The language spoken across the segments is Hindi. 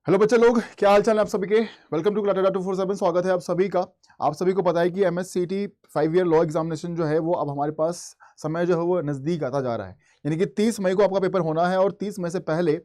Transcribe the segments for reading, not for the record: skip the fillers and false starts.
हेलो बच्चे लोग, क्या हाल चाल है आप सभी के। वेलकम टू क्लाटेडा 247। स्वागत है आप सभी का। आप सभी को पता है कि MSCT 5 ईयर लॉ एग्जामिनेशन जो है वो अब हमारे पास समय जो है वो नज़दीक आता जा रहा है। यानी कि 30 मई को आपका पेपर होना है और 30 मई से पहले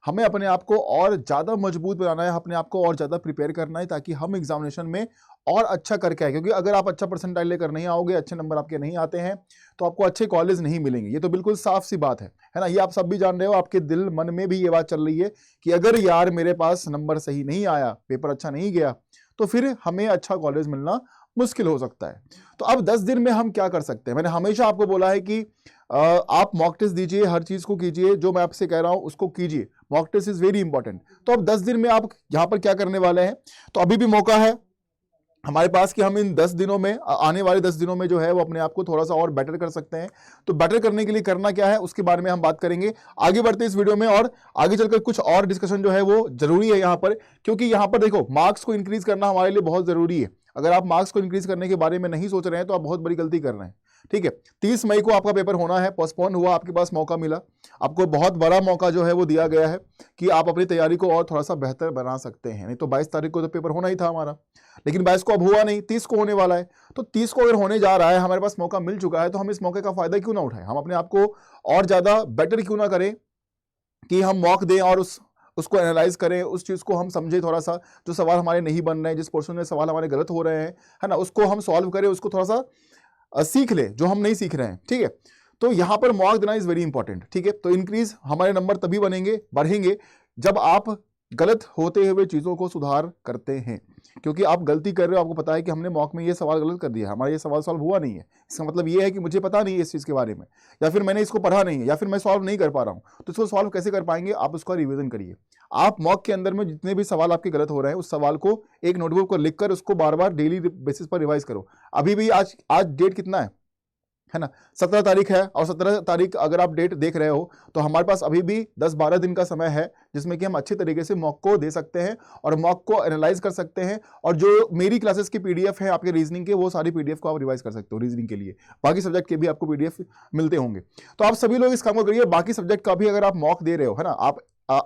हमें अपने आप को और ज़्यादा मजबूत बनाना है, अपने आप को और ज़्यादा प्रिपेयर करना है ताकि हम एग्जामिनेशन में और अच्छा करके आए। क्योंकि अगर आप अच्छा परसेंटाइल लेकर नहीं आओगे, अच्छे नंबर आपके नहीं आते हैं, तो आपको अच्छे कॉलेज नहीं मिलेंगे। ये तो बिल्कुल साफ सी बात है ना। ये आप सब भी जान रहे हो, आपके दिल मन में भी ये बात चल रही है कि अगर यार मेरे पास नंबर सही नहीं आया, पेपर अच्छा नहीं गया, तो फिर हमें अच्छा कॉलेज मिलना मुश्किल हो सकता है। तो अब 10 दिन में हम क्या कर सकते हैं। मैंने हमेशा आपको बोला है कि आप मॉक टेस्ट दीजिए, हर चीज को कीजिए, जो मैं आपसे कह रहा हूं उसको कीजिए। Mock test is very important. तो अब 10 दिन में आप यहां पर क्या करने वाले हैं, तो अभी भी मौका है हमारे पास कि हम इन 10 दिनों में, आने वाले 10 दिनों में जो है वो अपने आप को थोड़ा सा और बेटर कर सकते हैं। तो बेटर करने के लिए करना क्या है उसके बारे में हम बात करेंगे। आगे बढ़ते इस वीडियो में, और आगे चलकर कुछ और डिस्कशन जो है वो जरूरी है यहाँ पर। क्योंकि यहाँ पर देखो, मार्क्स को इंक्रीज करना हमारे लिए बहुत जरूरी है। अगर आप मार्क्स को इंक्रीज करने के बारे में नहीं सोच रहे हैं तो आप बहुत बड़ी गलती कर रहे हैं। ठीक है, 30 मई को आपका पेपर होना है, पोस्टपोन हुआ, आपके पास मौका मिला, आपको बहुत बड़ा मौका जो है वो दिया गया है कि आप अपनी तैयारी को और थोड़ा सा बेहतर बना सकते हैं। नहीं तो 22 तारीख को तो पेपर होना ही था हमारा, लेकिन 22 को अब हुआ नहीं, 30 को होने वाला है। तो 30 को अगर होने जा रहा है, हमारे पास मौका मिल चुका है, तो हम इस मौके का फायदा क्यों ना उठाएं। हम अपने आप को और ज्यादा बेटर क्यों ना करें कि हम मॉक दें और उसको एनालाइज करें, उस चीज को हम समझें थोड़ा सा, जो सवाल हमारे नहीं बन रहे हैं, जिस पोर्शन में सवाल हमारे गलत हो रहे हैं, है ना, उसको हम सॉल्व करें, उसको थोड़ा सा सीख ले जो हम नहीं सीख रहे हैं। ठीक है, तो यहां पर मॉक देना इज वेरी इंपॉर्टेंट। ठीक है, तो इंक्रीज हमारे नंबर तभी बढ़ेंगे जब आप गलत होते हुए चीजों को सुधार करते हैं। क्योंकि आप गलती कर रहे हो, आपको पता है कि हमने मॉक में ये सवाल गलत कर दिया, हमारा ये सवाल सॉल्व हुआ नहीं है, इसका मतलब ये है कि मुझे पता नहीं है इस चीज के बारे में, या फिर मैंने इसको पढ़ा नहीं है, या फिर मैं सॉल्व नहीं कर पा रहा हूं। तो इसको सॉल्व कैसे कर पाएंगे, आप उसका रिवीजन करिए। आप मॉक के अंदर में जितने भी सवाल आपके गलत हो रहे हैं, उस सवाल को एक नोटबुक पर लिखकर उसको बार बार डेली बेसिस पर रिवाइज करो। अभी भी आज डेट कितना है ना, 17 तारीख है, और 17 तारीख अगर आप डेट देख रहे हो तो हमारे पास अभी भी 10-12 दिन का समय है जिसमें कि हम अच्छे तरीके से मॉक को दे सकते हैं और मॉक को एनालाइज कर सकते हैं। और जो मेरी क्लासेस की पीडीएफ है आपके रीजनिंग के, वो सारी पीडीएफ को आप रिवाइज कर सकते हो रीजनिंग के लिए। बाकी सब्जेक्ट के भी आपको पीडीएफ मिलते होंगे। तो आप सभी लोग इस काम को करिए। बाकी सब्जेक्ट का भी अगर आप मॉक दे रहे हो, है ना, आप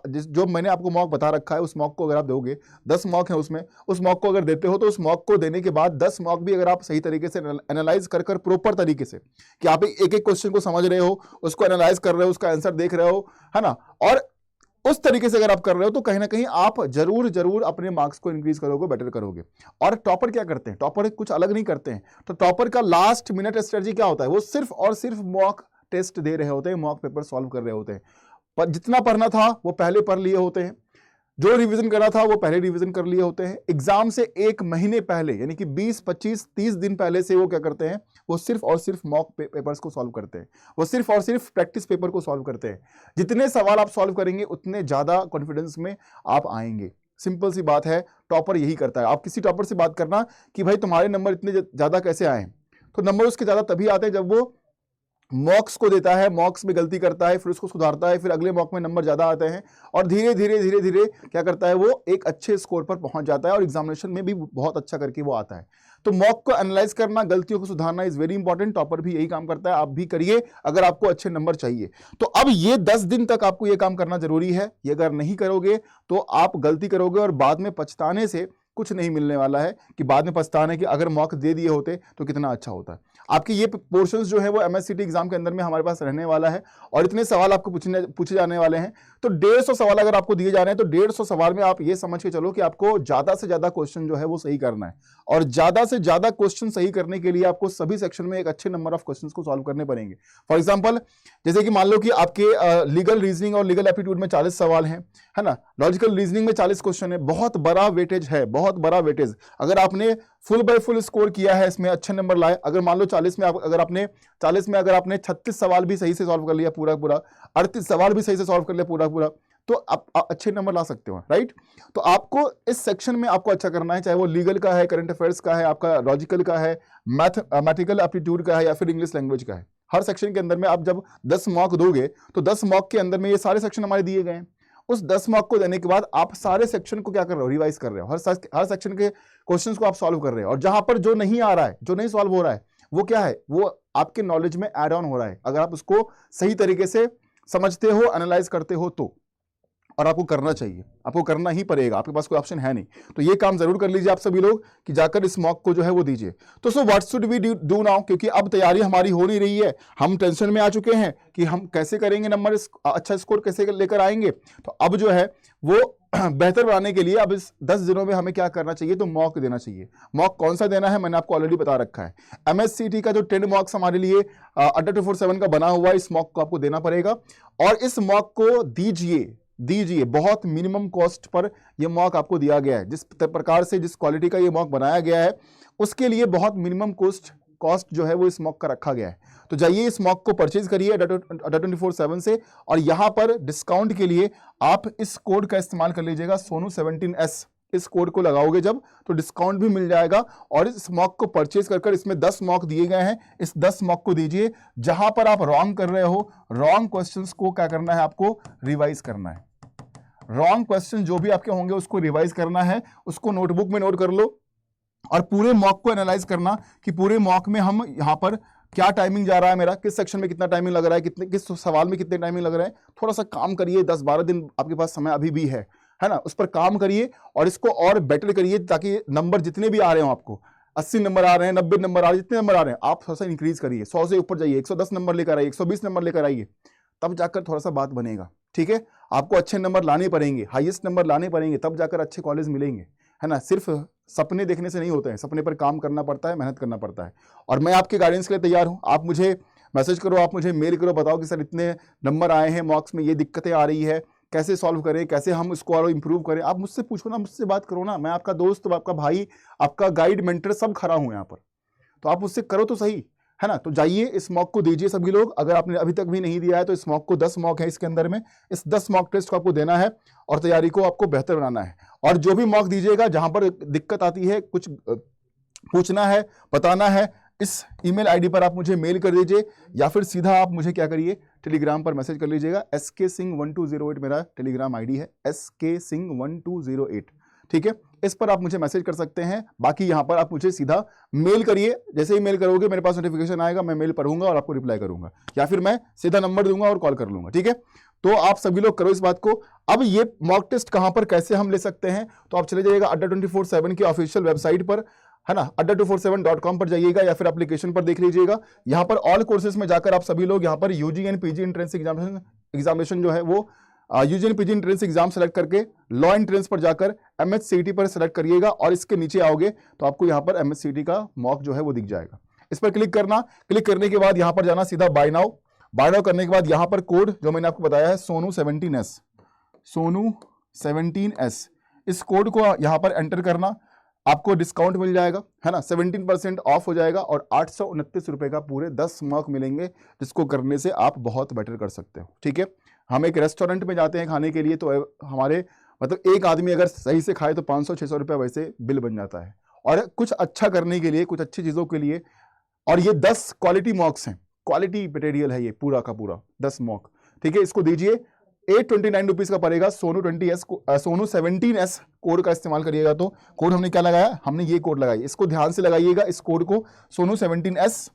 जो मैंने आपको मॉक बता रखा है उस मॉक को अगर आप दोगे, 10 मॉक है उसमें, उस मॉक को अगर देते हो तो उस मॉक को देने के बाद 10 मॉक भी अगर आप सही तरीके से एनालाइज कर प्रॉपर तरीके से, कि आप एक एक क्वेश्चन को समझ रहे हो, उसको एनालाइज कर रहे हो, उसका आंसर देख रहे हो, है ना, और उस तरीके से अगर आप कर रहे हो तो कहीं ना कहीं आप जरूर जरूर अपने मार्क्स को इंक्रीज करोगे, बेटर करोगे। और टॉपर क्या करते हैं, टॉपर कुछ अलग नहीं करते हैं। तो टॉपर का लास्ट मिनट स्ट्रेटजी क्या होता है, वो सिर्फ और सिर्फ मॉक टेस्ट दे रहे होते हैं, मॉक पेपर सॉल्व कर रहे होते हैं। पर जितना पढ़ना था वो पहले पढ़ लिए होते हैं, जो रिवीजन करना था वो पहले रिवीजन कर लिए होते हैं। एग्जाम से 1 महीने पहले, यानी कि 20, 25, 30 दिन पहले से वो क्या करते हैं, वो सिर्फ और सिर्फ मॉक पेपर्स को सॉल्व करते हैं, वो सिर्फ और सिर्फ प्रैक्टिस पेपर को सॉल्व करते हैं। जितने सवाल आप सॉल्व करेंगे उतने ज्यादा कॉन्फिडेंस में आप आएंगे। सिंपल सी बात है, टॉपर यही करता है। आप किसी टॉपर से बात करना कि भाई तुम्हारे नंबर इतने ज्यादा कैसे आए, तो नंबर उसके ज्यादा तभी आते हैं जब वो मॉक्स को देता है, मॉक्स में गलती करता है, फिर उसको सुधारता है, फिर अगले मॉक में नंबर ज्यादा आते हैं, और धीरे धीरे धीरे धीरे क्या करता है, वो एक अच्छे स्कोर पर पहुंच जाता है और एग्जामिनेशन में भी बहुत अच्छा करके वो आता है। तो मॉक को एनालाइज करना, गलतियों को सुधारना इज वेरी इंपॉर्टेंट। टॉपर भी यही काम करता है, आप भी करिए अगर आपको अच्छे नंबर चाहिए। तो अब ये 10 दिन तक आपको ये काम करना जरूरी है। ये अगर नहीं करोगे तो आप गलती करोगे और बाद में पछताने से कुछ नहीं मिलने वाला है, कि बाद में पछताने कि अगर मॉक दे दिए होते तो कितना अच्छा होता। आपके ये पोर्शंस जो है वो MSCT एग्जाम के अंदर में हमारे पास रहने वाला है, और इतने सवाल आपको पूछे जाने वाले हैं। तो 150 सवाल अगर आपको दिए जा रहे हैं तो 150 सवाल में आप ये समझ के चलो कि आपको ज्यादा से ज्यादा क्वेश्चन जो है वो सही करना है, और ज्यादा से ज्यादा क्वेश्चन सही करने के लिए आपको सभी सेक्शन में एक अच्छे नंबर ऑफ क्वेश्चंस को सॉल्व करने पड़ेंगे। फॉर एग्जांपल, जैसे कि मान लो कि आपके लीगल रीजनिंग और लीगल एप्टीट्यूड में 40 सवाल हैं, है ना, लॉजिकल रीजनिंग में 40 क्वेश्चन है, बहुत बड़ा वेटेज है, बहुत बड़ा वेटेज। अगर आपने फुल बाय फुल स्कोर किया है, इसमें अच्छे नंबर लाए, अगर मान लो 40 में अगर आपने 36 सवाल भी सही से सॉल्व कर लिया पूरा पूरा, 38 सवाल भी सही से सॉल्व कर लिया पूरा पूरा, तो आप अच्छे नंबर ला सकते हो, राइट। तो आपको इस सेक्शन में आपको अच्छा करना है, चाहे वो लीगल का है, करंट अफेयर्स का है, आपका लॉजिकल का है, मैथमेटिकल एप्टीट्यूड का है, या फिर इंग्लिश लैंग्वेज का है। हर सेक्शन के अंदर में आप जब 10 मॉक दोगे तो 10 मॉक के अंदर में ये सारे सेक्शन हमारे दिए गए हैं। उस 10 मार्क को देने के बाद आप सारे सेक्शन को क्या कर रहे हो, रिवाइज कर रहे हो, हर सेक्शन के क्वेश्चंस को आप सॉल्व कर रहे हो। और जहां पर जो नहीं आ रहा है, जो नहीं सॉल्व हो रहा है, वो क्या है, वो आपके नॉलेज में ऐड ऑन हो रहा है, अगर आप उसको सही तरीके से समझते हो, एनालाइज करते हो तो। और आपको करना चाहिए, आपको करना ही पड़ेगा, आपके पास कोई ऑप्शन है नहीं। तो ये काम जरूर कर लीजिए आप सभी लोग कि जाकर इस मॉक को जो है वो दीजिए। तो so what should we do now, क्योंकि अब तैयारी हमारी हो नहीं रही है, हम टेंशन में आ चुके हैं कि हम कैसे करेंगे, नंबर अच्छा स्कोर कैसे लेकर आएंगे। तो अब जो है वो बेहतर बनाने के लिए अब इस 10 दिनों में हमें क्या करना चाहिए, तो मॉक देना चाहिए। मॉक कौन सा देना है मैंने आपको ऑलरेडी बता रखा है। MSCT का जो 10 मॉक्स हमारे लिए अड्डा 247 का बना हुआ है, इस मॉक को आपको देना पड़ेगा और इस मॉक को दीजिए बहुत मिनिमम कॉस्ट पर यह मॉक आपको दिया गया है। जिस प्रकार से जिस क्वालिटी का ये मॉक बनाया गया है उसके लिए बहुत मिनिमम कॉस्ट जो है वो इस मॉक का रखा गया है। तो जाइए इस मॉक को परचेज करिए अड्डा 247 से और यहां पर डिस्काउंट के लिए आप इस कोड का इस्तेमाल कर लीजिएगा, सोनू17S। इस कोड को लगाओगे जब तो डिस्काउंट भी मिल जाएगा और इस मॉक को परचेज कर इसमें 10 मॉक दिए गए हैं, इस 10 मॉक को दीजिए। जहां पर आप रॉन्ग कर रहे हो, रॉन्ग क्वेश्चंस को क्या करना है, आपको रिवाइज करना है। रॉन्ग क्वेश्चन जो भी आपके होंगे उसको रिवाइज करना है, उसको नोटबुक में नोट कर लो और पूरे मॉक को एनालाइज करना कि पूरे मॉक में हम यहाँ पर क्या टाइमिंग जा रहा है, मेरा किस सेक्शन में कितना टाइमिंग लग रहा है, किस सवाल में कितने टाइमिंग लग रहा है। थोड़ा सा काम करिए, 10-12 दिन आपके पास समय अभी भी है ना, उस पर काम करिए और इसको और बेटर करिए ताकि नंबर जितने भी आ रहे हो, आपको 80 नंबर आ रहे हैं, 90 नंबर आ रहे हैं, जितने नंबर आ रहे हैं आप थोड़ा सा इंक्रीज करिए, 100 से ऊपर जाइए, 110 नंबर लेकर आइए, 120 नंबर लेकर आइए, तब जाकर थोड़ा सा बात बनेगा। ठीक है, आपको अच्छे नंबर लाने पड़ेंगे, हाईएस्ट नंबर लाने पड़ेंगे, तब जाकर अच्छे कॉलेज मिलेंगे, है ना। सिर्फ सपने देखने से नहीं होते हैं, सपने पर काम करना पड़ता है, मेहनत करना पड़ता है। और मैं आपके गाइडेंस के लिए तैयार हूं। आप मुझे मैसेज करो, आप मुझे मेल करो, बताओ कि सर इतने नंबर आए हैं मॉक्स में, ये दिक्कतें आ रही है, कैसे सॉल्व करें, कैसे हम इसको और इंप्रूव करें। आप मुझसे पूछो ना, मुझसे बात करो ना, मैं आपका दोस्त, आपका भाई, आपका गाइड, मेंटर सब खड़ा हूं यहाँ पर, तो आप मुझसे करो तो सही, है ना। तो जाइए इस मॉक को दीजिए सभी लोग। अगर आपने अभी तक भी नहीं दिया है तो इस मॉक को 10 मॉक है इसके अंदर में, इस 10 मॉक टेस्ट को आपको देना है और तैयारी को आपको बेहतर बनाना है। और जो भी मॉक दीजिएगा जहां पर दिक्कत आती है, कुछ पूछना है, बताना है, इस ईमेल आईडी पर आप मुझे मेल कर दीजिए या फिर सीधा आप मुझे क्या करिए, टेलीग्राम पर मैसेज कर लीजिएगा। SKSingh1208 मेरा टेलीग्राम आईडी है, SKSingh1208। ठीक है, इस पर आप मुझे मैसेज कर सकते हैं। बाकी यहां पर आप मुझे सीधा मेल करिए, जैसे ही मेल करोगे मेरे पास नोटिफिकेशन आएगा, मैं मेल पढ़ूंगा और आपको रिप्लाई करूंगा, या फिर मैं सीधा नंबर दूंगा और कॉल कर लूंगा। ठीक है, तो आप सभी लोग करो इस बात को। अब ये मॉक टेस्ट कहां पर कैसे हम ले सकते हैं, तो आप चले जाइएगा अड्डा 247 के ऑफिशियल वेबसाइट पर, है ना, adda247.com पर जाइएगा या फिर एप्लीकेशन पर देख लीजिएगा। यहां पर ऑल कोर्सेज में जाकर आप सभी लोग यहां पर UG and PG entrance examination जो है वो UG and PG entrance exam select करके लॉ एंट्रेंस पर जाकर MSCT पर सेलेक्ट करिएगा और इसके नीचे आओगे तो आपको यहाँ पर MSCT का मॉक जो है वो दिख जाएगा। इस पर क्लिक करना, क्लिक करने के बाद यहाँ पर जाना सीधा बाय नाउ करने के बाद यहाँ पर कोड जो मैंने आपको बताया है सोनू17S, सोनू17S, इस कोड को यहाँ पर एंटर करना, आपको डिस्काउंट मिल जाएगा, है ना, 17% ऑफ हो जाएगा और 829 रुपए का पूरे 10 मॉक मिलेंगे, जिसको करने से आप बहुत बेटर कर सकते हो। ठीक है, हम एक रेस्टोरेंट में जाते हैं खाने के लिए, तो हमारे मतलब एक आदमी अगर सही से खाए तो 500-600 रुपये वैसे बिल बन जाता है। और कुछ अच्छा करने के लिए, कुछ अच्छी चीज़ों के लिए, और ये 10 क्वालिटी मॉक्स हैं, क्वालिटी मटेरियल है ये पूरा का पूरा 10 मॉक। ठीक है, इसको दीजिए, 829 रुपीज़ का पड़ेगा। सोनू17S कोड का इस्तेमाल करिएगा। तो कोड हमने क्या लगाया, हमने ये कोड लगाई, इसको ध्यान से लगाइएगा, इस कोड को सोनू17S,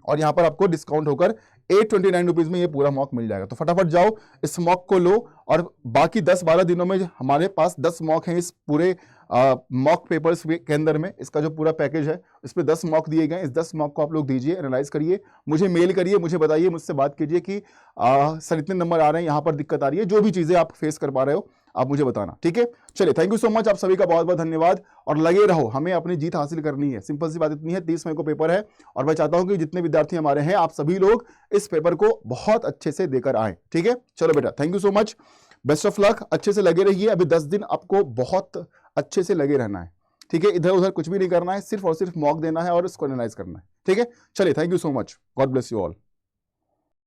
और यहाँ पर आपको डिस्काउंट होकर 829 रुपीज़ में ये पूरा मॉक मिल जाएगा। तो फटाफट जाओ इस मॉक को लो, और बाकी 10-12 दिनों में हमारे पास 10 मॉक हैं इस पूरे मॉक पेपर्स के अंदर में। इसका जो पूरा पैकेज है इस पर 10 मॉक दिए गए, इस 10 मॉक को आप लोग दीजिए, एनालाइज करिए, मुझे मेल करिए, मुझे बताइए, मुझसे बात कीजिए कि सर इतने नंबर आ रहे हैं, यहाँ पर दिक्कत आ रही है, जो भी चीज़ें आप फेस कर पा रहे हो आप मुझे बताना। ठीक है, चलिए, थैंक यू सो मच, आप सभी का बहुत बहुत धन्यवाद, और लगे रहो, हमें अपनी जीत हासिल करनी है। सिंपल सी बात इतनी है, 30 मई को पेपर है और मैं चाहता हूं कि जितने विद्यार्थी हमारे हैं आप सभी लोग इस पेपर को बहुत अच्छे से देकर आए। ठीक है, चलो बेटा, thank you so much, best of luck, अच्छे से लगे रहिए। अभी 10 दिन आपको बहुत अच्छे से लगे रहना है। ठीक है, इधर उधर कुछ भी नहीं करना है, सिर्फ और सिर्फ मॉक देना है और इसको एनालाइज करना है। ठीक है, चलिए, thank you so much, God bless you all.